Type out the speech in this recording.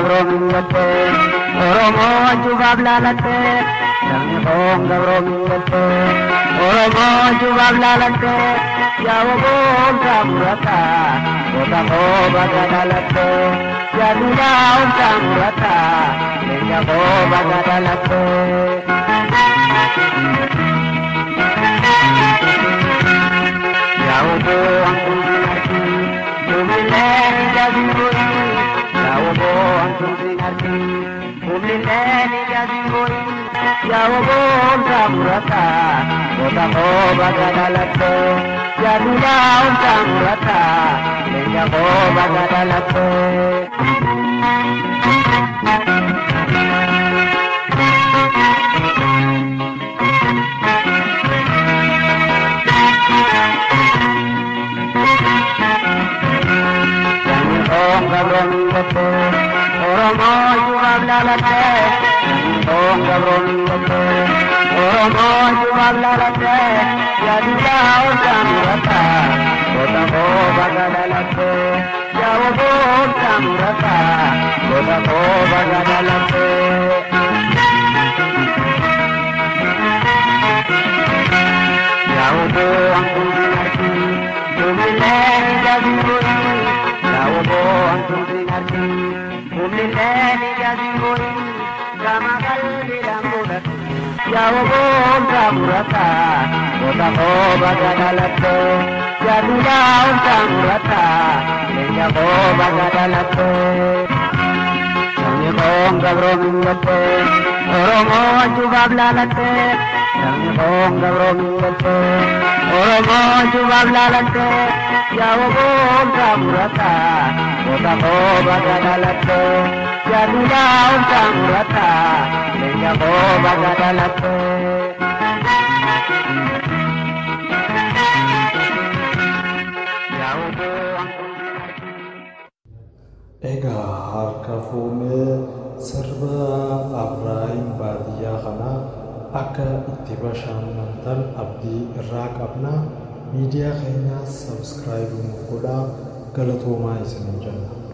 gabroomingate Oromoo jubaaf laalate sabni koon gabroomingate Oromoo jubaaf laalate yaa'u boonsaa murata goota koo baga dhalate yaadulaa onsaa murata leenja koo baga dhalate. Yaa'u boonsaa murata Kumileni jazimuri, yawobo antumsinati. Kumileni jazimuri, yawobo onsamurata. Kota ko bagadalate, yadula onsamurata. Lenja ko bagadalate. Gabroomingate Oromoo jubaaf laalate Oromoo gabroomingate Oromoo jubaaf laalate yaadulaa onsaa murata goota koo baga dhalate yaa'u onsaa murata goota koo baga dhalate. Yaa'u antumsinati Kumileni jazimuri Yawobo antumsinati Kumileni jazimuri Gama kalli lamudatu Yawobo onsaa murata goota koo baga dhalate yaadula onsaa murata leenja koo baga dhalate. Sabni koon gabroomingate Oromoo jubaaf laalate sabni koon gabroomingate Oromoo jubaaf laalate yaa'u onsaa murata goota koo baga dhalate yaadula onsaa murata leenja koo baga dhalate. Egaa harka fuunee sirba Abrahaam baadiyyaa kana akka itti bashannantan abdii irraa qabna. Miidiyaa keenya sabskiraayib godhaa galatoomaa isiniin jenna.